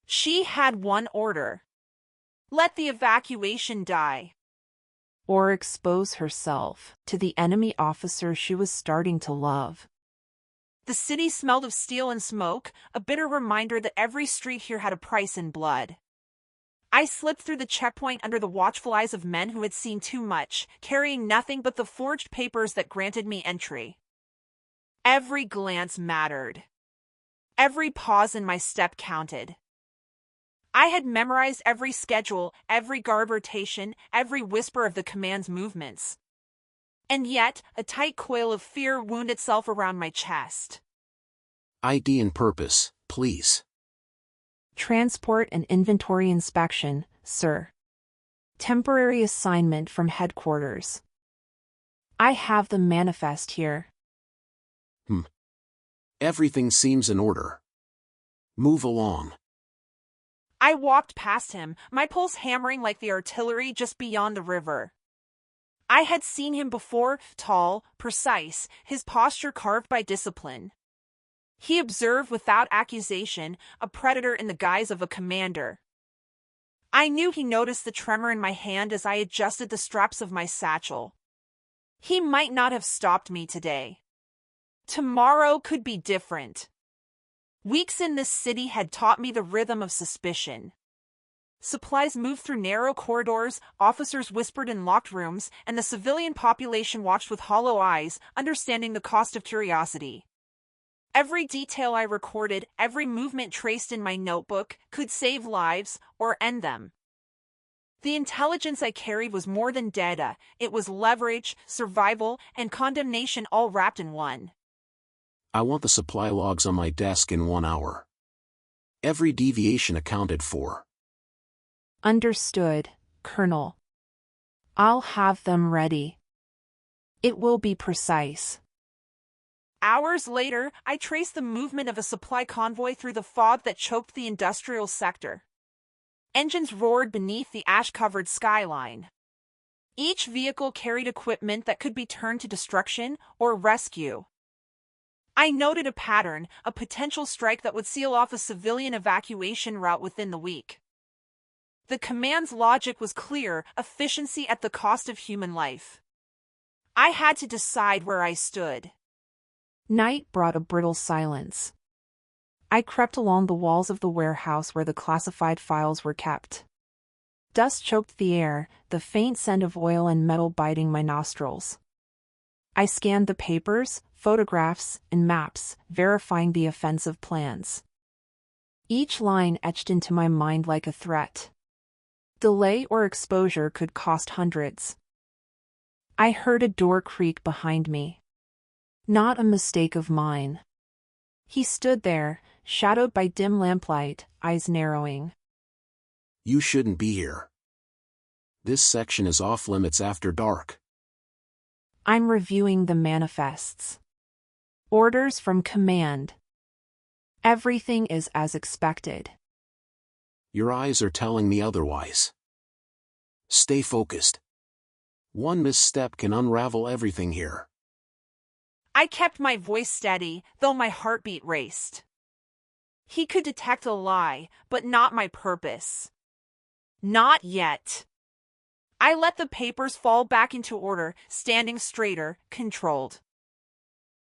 She had one order. Let the evacuation die. Or expose herself to the enemy officer she was starting to love. The city smelled of steel and smoke, a bitter reminder that every street here had a price in blood. I slipped through the checkpoint under the watchful eyes of men who had seen too much, carrying nothing but the forged papers that granted me entry. Every glance mattered. Every pause in my step counted. I had memorized every schedule, every guard rotation, every whisper of the command's movements. And yet, a tight coil of fear wound itself around my chest. ID and purpose, please. Transport and inventory inspection, sir. Temporary assignment from headquarters. I have the manifest here. Everything seems in order. Move along. I walked past him, my pulse hammering like the artillery just beyond the river. I had seen him before, tall, precise, his posture carved by discipline. He observed without accusation, a predator in the guise of a commander. I knew he noticed the tremor in my hand as I adjusted the straps of my satchel. He might not have stopped me today. Tomorrow could be different. Weeks in this city had taught me the rhythm of suspicion. Supplies moved through narrow corridors, officers whispered in locked rooms, and the civilian population watched with hollow eyes, understanding the cost of curiosity. Every detail I recorded, every movement traced in my notebook, could save lives or end them. The intelligence I carried was more than data. It was leverage, survival, and condemnation all wrapped in one. I want the supply logs on my desk in 1 hour. Every deviation accounted for. Understood, Colonel. I'll have them ready. It will be precise. Hours later, I traced the movement of a supply convoy through the fog that choked the industrial sector. Engines roared beneath the ash-covered skyline. Each vehicle carried equipment that could be turned to destruction or rescue. I noted a pattern, a potential strike that would seal off a civilian evacuation route within the week. The command's logic was clear, efficiency at the cost of human life. I had to decide where I stood. Night brought a brittle silence. I crept along the walls of the warehouse where the classified files were kept. Dust choked the air, the faint scent of oil and metal biting my nostrils. I scanned the papers, photographs, and maps, verifying the offensive plans. Each line etched into my mind like a threat. Delay or exposure could cost hundreds. I heard a door creak behind me. Not a mistake of mine. He stood there, shadowed by dim lamplight, eyes narrowing. You shouldn't be here. This section is off limits after dark. I'm reviewing the manifests. Orders from command. Everything is as expected. Your eyes are telling me otherwise. Stay focused. One misstep can unravel everything here. I kept my voice steady, though my heartbeat raced. He could detect a lie, but not my purpose. Not yet. I let the papers fall back into order, standing straighter, controlled.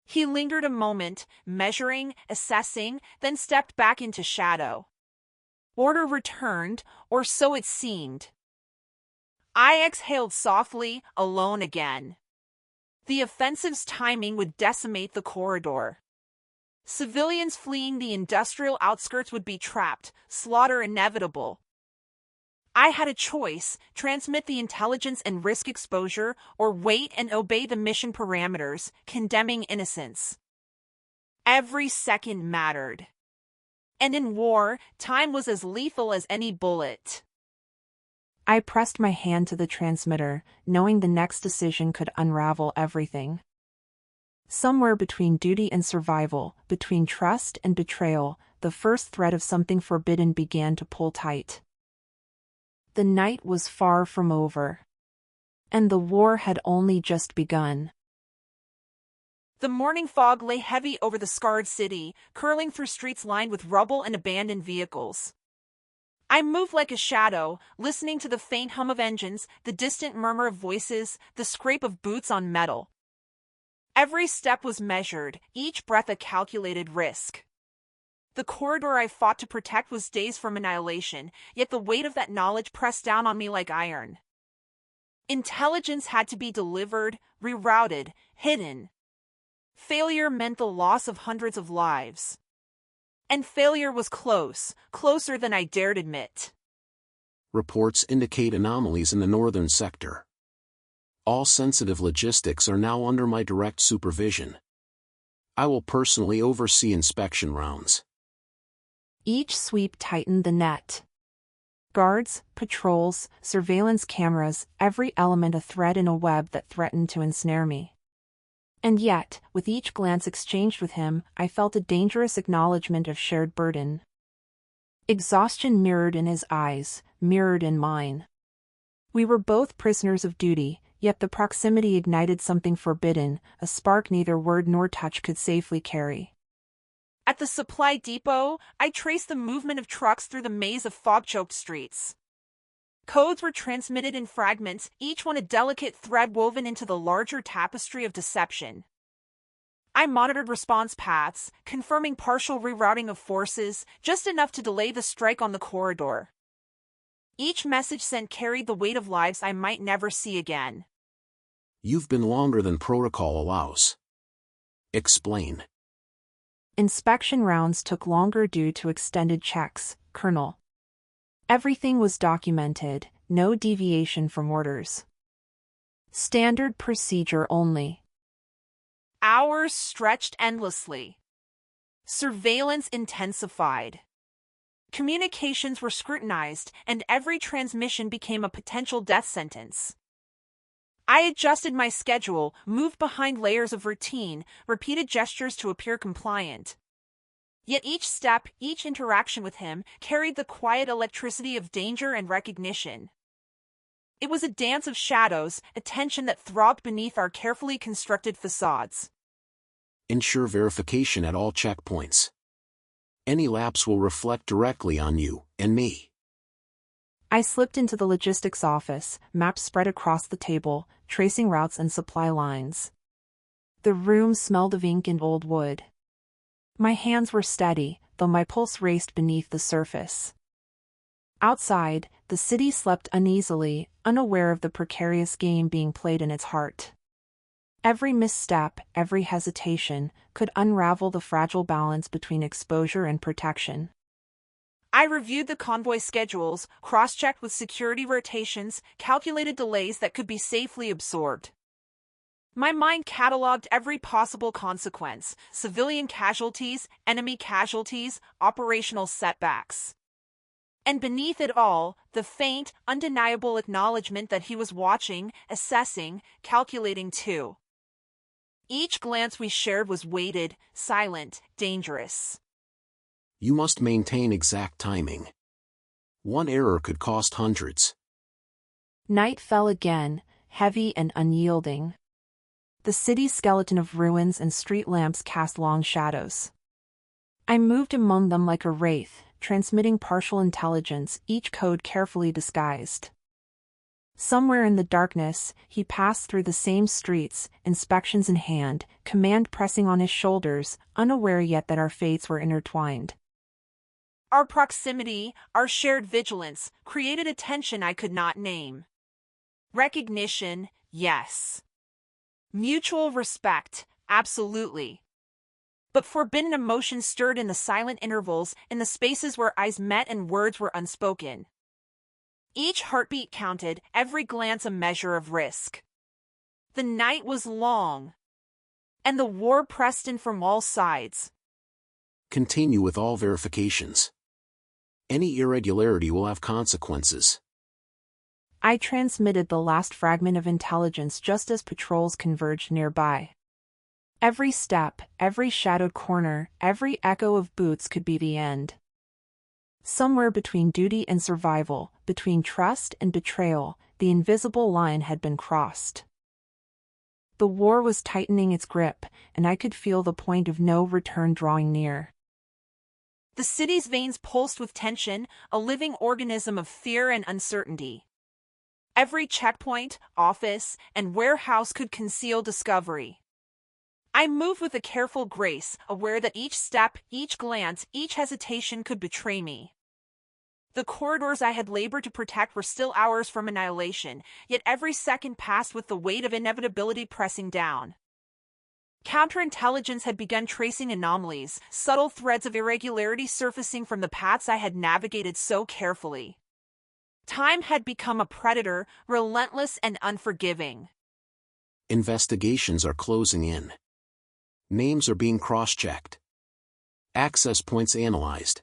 He lingered a moment, measuring, assessing, then stepped back into shadow. Order returned, or so it seemed. I exhaled softly, alone again. The offensive's timing would decimate the corridor. Civilians fleeing the industrial outskirts would be trapped, slaughter inevitable. I had a choice: transmit the intelligence and risk exposure, or wait and obey the mission parameters, condemning innocence. Every second mattered. And in war, time was as lethal as any bullet. I pressed my hand to the transmitter, knowing the next decision could unravel everything. Somewhere between duty and survival, between trust and betrayal, the first thread of something forbidden began to pull tight. The night was far from over. And the war had only just begun. The morning fog lay heavy over the scarred city, curling through streets lined with rubble and abandoned vehicles. I moved like a shadow, listening to the faint hum of engines, the distant murmur of voices, the scrape of boots on metal. Every step was measured, each breath a calculated risk. The corridor I fought to protect was days from annihilation, yet the weight of that knowledge pressed down on me like iron. Intelligence had to be delivered, rerouted, hidden. Failure meant the loss of hundreds of lives. And failure was close, closer than I dared admit. Reports indicate anomalies in the northern sector. All sensitive logistics are now under my direct supervision. I will personally oversee inspection rounds. Each sweep tightened the net. Guards, patrols, surveillance cameras, every element a thread in a web that threatened to ensnare me. And yet, with each glance exchanged with him, I felt a dangerous acknowledgement of shared burden. Exhaustion mirrored in his eyes, mirrored in mine. We were both prisoners of duty, yet the proximity ignited something forbidden, a spark neither word nor touch could safely carry. At the supply depot, I traced the movement of trucks through the maze of fog-choked streets. Codes were transmitted in fragments, each one a delicate thread woven into the larger tapestry of deception. I monitored response paths, confirming partial rerouting of forces, just enough to delay the strike on the corridor. Each message sent carried the weight of lives I might never see again. You've been longer than protocol allows. Explain. Inspection rounds took longer due to extended checks, Colonel. Everything was documented, no deviation from orders. Standard procedure only. Hours stretched endlessly. Surveillance intensified. Communications were scrutinized, and every transmission became a potential death sentence. I adjusted my schedule, moved behind layers of routine, repeated gestures to appear compliant. Yet each step, each interaction with him, carried the quiet electricity of danger and recognition. It was a dance of shadows, a tension that throbbed beneath our carefully constructed facades. Ensure verification at all checkpoints. Any lapse will reflect directly on you and me. I slipped into the logistics office, maps spread across the table, tracing routes and supply lines. The room smelled of ink and old wood. My hands were steady, though my pulse raced beneath the surface. Outside, the city slept uneasily, unaware of the precarious game being played in its heart. Every misstep, every hesitation, could unravel the fragile balance between exposure and protection. I reviewed the convoy schedules, cross-checked with security rotations, calculated delays that could be safely absorbed. My mind cataloged every possible consequence: civilian casualties, enemy casualties, operational setbacks. And beneath it all, the faint, undeniable acknowledgement that he was watching, assessing, calculating too. Each glance we shared was weighted, silent, dangerous. You must maintain exact timing. One error could cost hundreds. Night fell again, heavy and unyielding. The city's skeleton of ruins and street lamps cast long shadows. I moved among them like a wraith, transmitting partial intelligence, each code carefully disguised. Somewhere in the darkness, he passed through the same streets, inspections in hand, command pressing on his shoulders, unaware yet that our fates were intertwined. Our proximity, our shared vigilance, created a tension I could not name. Recognition, yes. Mutual respect, absolutely. But forbidden emotion stirred in the silent intervals, in the spaces where eyes met and words were unspoken. Each heartbeat counted, every glance a measure of risk. The night was long, and the war pressed in from all sides. Continue with all verifications. Any irregularity will have consequences. I transmitted the last fragment of intelligence just as patrols converged nearby. Every step, every shadowed corner, every echo of boots could be the end. Somewhere between duty and survival, between trust and betrayal, the invisible line had been crossed. The war was tightening its grip, and I could feel the point of no return drawing near. The city's veins pulsed with tension, a living organism of fear and uncertainty. Every checkpoint, office, and warehouse could conceal discovery. I moved with a careful grace, aware that each step, each glance, each hesitation could betray me. The corridors I had labored to protect were still hours from annihilation, yet every second passed with the weight of inevitability pressing down. Counterintelligence had begun tracing anomalies, subtle threads of irregularity surfacing from the paths I had navigated so carefully. Time had become a predator, relentless and unforgiving. Investigations are closing in. Names are being cross-checked. Access points analyzed.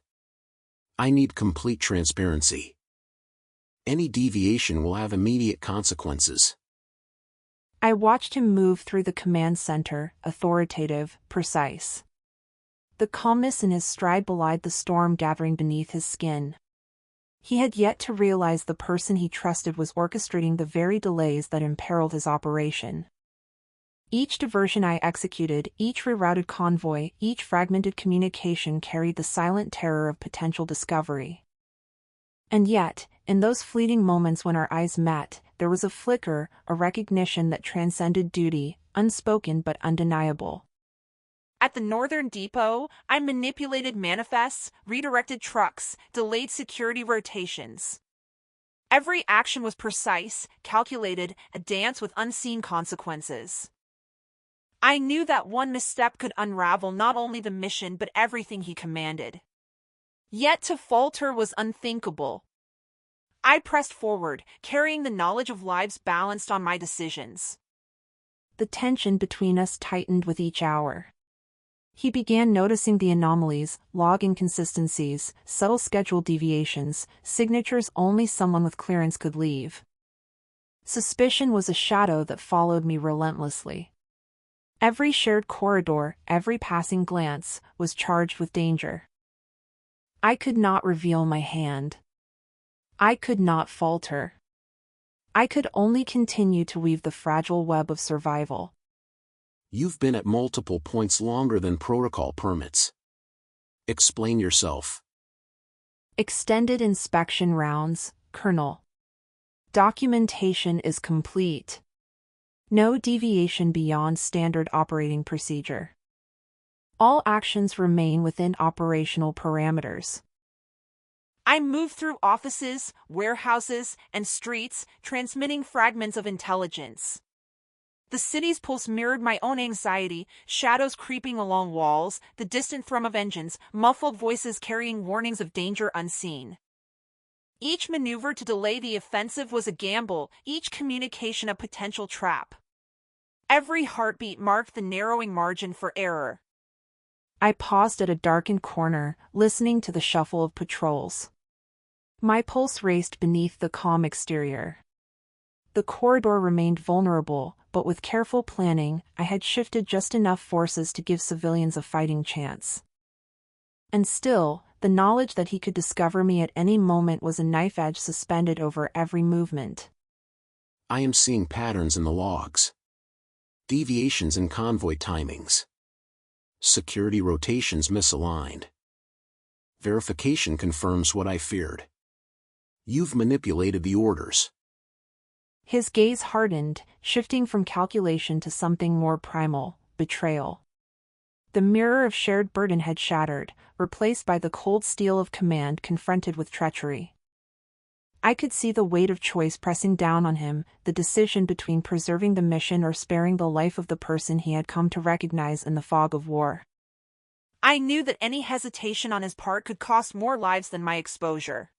I need complete transparency. Any deviation will have immediate consequences. I watched him move through the command center, authoritative, precise. The calmness in his stride belied the storm gathering beneath his skin. He had yet to realize the person he trusted was orchestrating the very delays that imperiled his operation. Each diversion I executed, each rerouted convoy, each fragmented communication carried the silent terror of potential discovery. And yet, in those fleeting moments when our eyes met, there was a flicker, a recognition that transcended duty, unspoken but undeniable. At the northern depot, I manipulated manifests, redirected trucks, delayed security rotations. Every action was precise, calculated, a dance with unseen consequences. I knew that one misstep could unravel not only the mission but everything he commanded. Yet to falter was unthinkable. I pressed forward, carrying the knowledge of lives balanced on my decisions. The tension between us tightened with each hour. He began noticing the anomalies, log inconsistencies, subtle schedule deviations, signatures only someone with clearance could leave. Suspicion was a shadow that followed me relentlessly. Every shared corridor, every passing glance, was charged with danger. I could not reveal my hand. I could not falter. I could only continue to weave the fragile web of survival. You've been at multiple points longer than protocol permits. Explain yourself. Extended inspection rounds, Colonel. Documentation is complete. No deviation beyond standard operating procedure. All actions remain within operational parameters. I moved through offices, warehouses, and streets, transmitting fragments of intelligence. The city's pulse mirrored my own anxiety, shadows creeping along walls, the distant thrum of engines, muffled voices carrying warnings of danger unseen. Each maneuver to delay the offensive was a gamble, each communication a potential trap. Every heartbeat marked the narrowing margin for error. I paused at a darkened corner, listening to the shuffle of patrols. My pulse raced beneath the calm exterior. The corridor remained vulnerable, but with careful planning, I had shifted just enough forces to give civilians a fighting chance. And still, the knowledge that he could discover me at any moment was a knife edge suspended over every movement. I am seeing patterns in the logs. Deviations in convoy timings. Security rotations misaligned. Verification confirms what I feared. You've manipulated the orders. His gaze hardened, shifting from calculation to something more primal, betrayal. The mirror of shared burden had shattered, replaced by the cold steel of command confronted with treachery. I could see the weight of choice pressing down on him, the decision between preserving the mission or sparing the life of the person he had come to recognize in the fog of war. I knew that any hesitation on his part could cost more lives than my exposure.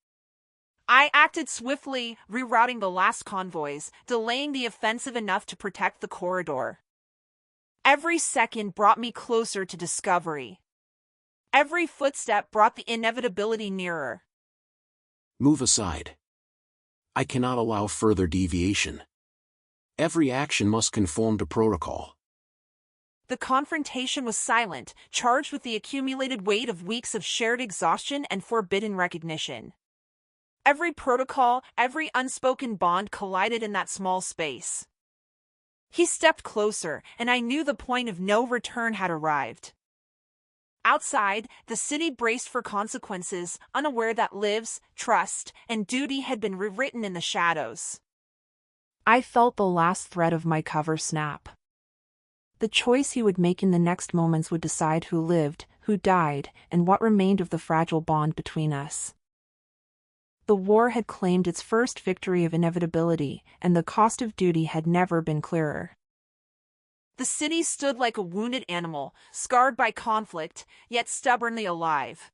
I acted swiftly, rerouting the last convoys, delaying the offensive enough to protect the corridor. Every second brought me closer to discovery. Every footstep brought the inevitability nearer. Move aside. I cannot allow further deviation. Every action must conform to protocol. The confrontation was silent, charged with the accumulated weight of weeks of shared exhaustion and forbidden recognition. Every protocol, every unspoken bond collided in that small space. He stepped closer, and I knew the point of no return had arrived. Outside, the city braced for consequences, unaware that lives, trust, and duty had been rewritten in the shadows. I felt the last thread of my cover snap. The choice he would make in the next moments would decide who lived, who died, and what remained of the fragile bond between us. The war had claimed its first victory of inevitability, and the cost of duty had never been clearer. The city stood like a wounded animal, scarred by conflict, yet stubbornly alive.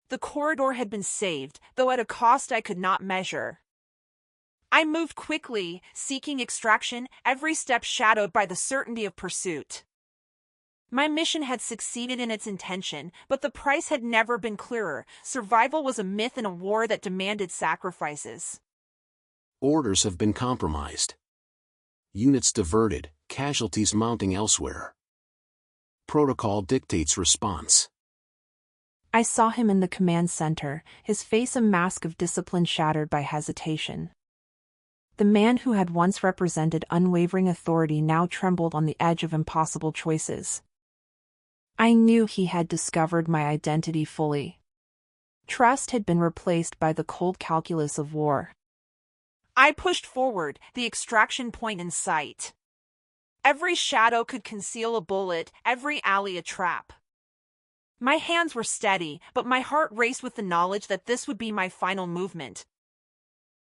The corridor had been saved, though at a cost I could not measure. I moved quickly, seeking extraction, every step shadowed by the certainty of pursuit. My mission had succeeded in its intention, but the price had never been clearer. Survival was a myth in a war that demanded sacrifices. Orders have been compromised. Units diverted, casualties mounting elsewhere. Protocol dictates response. I saw him in the command center, his face a mask of discipline shattered by hesitation. The man who had once represented unwavering authority now trembled on the edge of impossible choices. I knew he had discovered my identity fully. Trust had been replaced by the cold calculus of war. I pushed forward, the extraction point in sight. Every shadow could conceal a bullet, every alley a trap. My hands were steady, but my heart raced with the knowledge that this would be my final movement.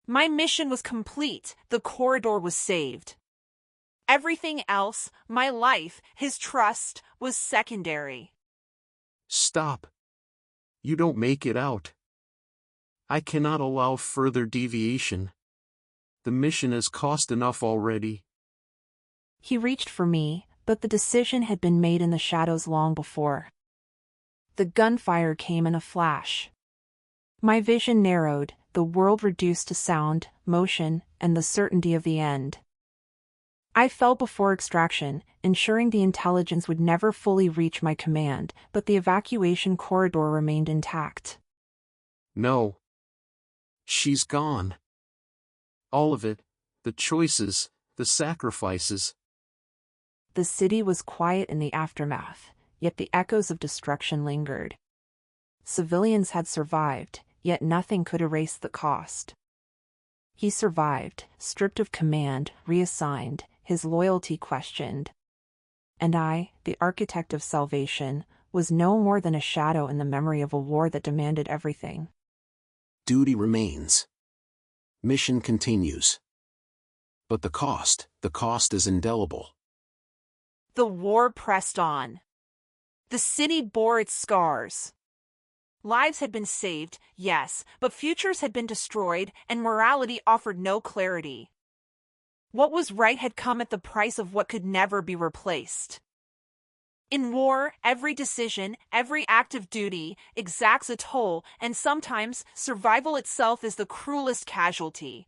My mission was complete, the corridor was saved. Everything else, my life, his trust, was secondary. Stop. You don't make it out. I cannot allow further deviation. The mission has cost enough already. He reached for me, but the decision had been made in the shadows long before. The gunfire came in a flash. My vision narrowed, the world reduced to sound, motion, and the certainty of the end. I fell before extraction, ensuring the intelligence would never fully reach my command, but the evacuation corridor remained intact. No. She's gone. All of it, the choices, the sacrifices. The city was quiet in the aftermath, yet the echoes of destruction lingered. Civilians had survived, yet nothing could erase the cost. He survived, stripped of command, reassigned, his loyalty questioned. And I, the architect of salvation, was no more than a shadow in the memory of a war that demanded everything. Duty remains. Mission continues. But the cost is indelible. The war pressed on. The city bore its scars. Lives had been saved, yes, but futures had been destroyed, and morality offered no clarity. What was right had come at the price of what could never be replaced. In war, every decision, every act of duty, exacts a toll, and sometimes survival itself is the cruelest casualty.